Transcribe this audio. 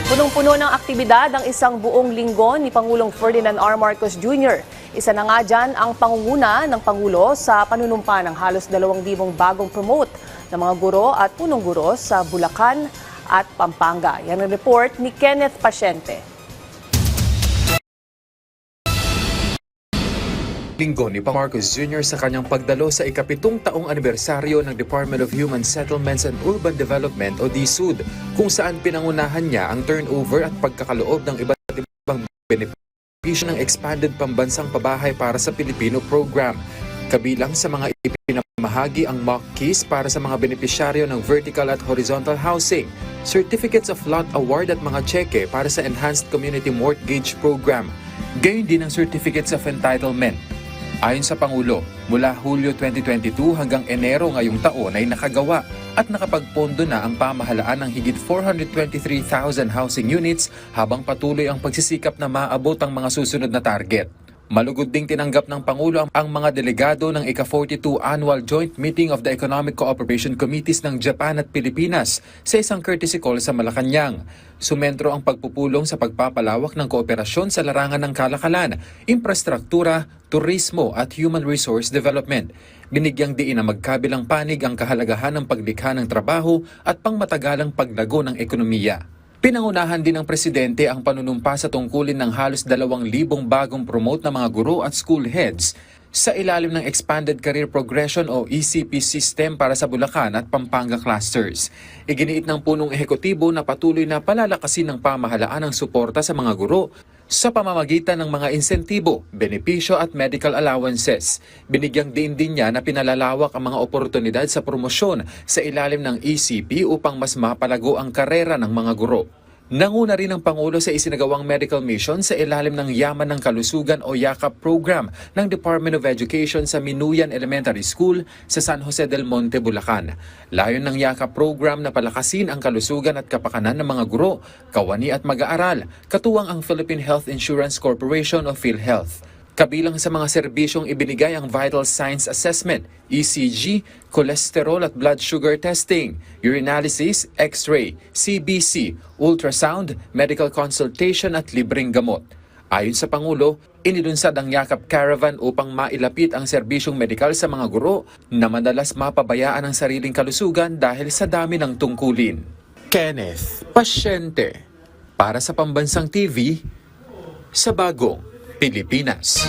Punong-puno ng aktibidad ang isang buong linggo ni Pangulong Ferdinand R. Marcos Jr. Isa na nga dyan ang pangunguna ng Pangulo sa panunumpa ng halos 2,000 bagong promote ng mga guro at punong guro sa Bulacan at Pampanga. Yan ang report ni Kenneth Pasyente. Linggo ni Marcos Jr. sa kanyang pagdalo sa ikapitong taong anibersaryo ng Department of Human Settlements and Urban Development o DSUD, kung saan pinangunahan niya ang turnover at pagkakaloob ng iba't ibang benepisyo ng Expanded Pambansang Pabahay para sa Pilipino program. Kabilang sa mga ipinamahagi ang mock keys para sa mga benepisyaryo ng vertical at horizontal housing, certificates of lot award at mga cheque para sa Enhanced Community Mortgage Program, gayon din ang certificates of entitlement. Ayon sa Pangulo, mula Hulyo 2022 hanggang Enero ngayong taon ay nakagawa at nakapagpondo na ang pamahalaan ng higit 423,000 housing units habang patuloy ang pagsisikap na maabot ang mga susunod na target. Malugod ding tinanggap ng Pangulo ang mga delegado ng ika-42 Annual Joint Meeting of the Economic Cooperation Committees ng Japan at Pilipinas sa isang courtesy call sa Malacanang. Sumentro ang pagpupulong sa pagpapalawak ng kooperasyon sa larangan ng kalakalan, infrastruktura, turismo at human resource development. Binigyang diin na magkabilang panig ang kahalagahan ng paglikha ng trabaho at pangmatagalang paglago ng ekonomiya. Pinangunahan din ng Presidente ang panunumpa sa tungkulin ng halos 2,000 bagong promote na mga guro at school heads sa ilalim ng Expanded Career Progression o ECP system para sa Bulacan at Pampanga clusters. Iginiit ng punong ehekutibo na patuloy na palalakasin ng pamahalaan ang suporta sa mga guro sa pamamagitan ng mga insentibo, benepisyo at medical allowances. Binigyang din niya na pinalalawak ang mga oportunidad sa promosyon sa ilalim ng ECP upang mas mapalago ang karera ng mga guro. Nanguna rin ang Pangulo sa isinagawang medical mission sa ilalim ng Yaman ng Kalusugan o YAKAP program ng Department of Education sa Minuyan Elementary School sa San Jose del Monte, Bulacan. Layon ng YAKAP program na palakasin ang kalusugan at kapakanan ng mga guro, kawani at mag-aaral, katuwang ang Philippine Health Insurance Corporation o PhilHealth. Kabilang sa mga serbisyong ibinigay ang Vital Signs Assessment, ECG, cholesterol at blood sugar testing, urinalysis, X-ray, CBC, ultrasound, medical consultation at libreng gamot. Ayon sa Pangulo, inilunsad ang Yakap Caravan upang mailapit ang serbisyong medikal sa mga guro na madalas mapabayaan ang sariling kalusugan dahil sa dami ng tungkulin. Kenneth Pasyente, para sa Pambansang TV, sa Bagong Pilipinas.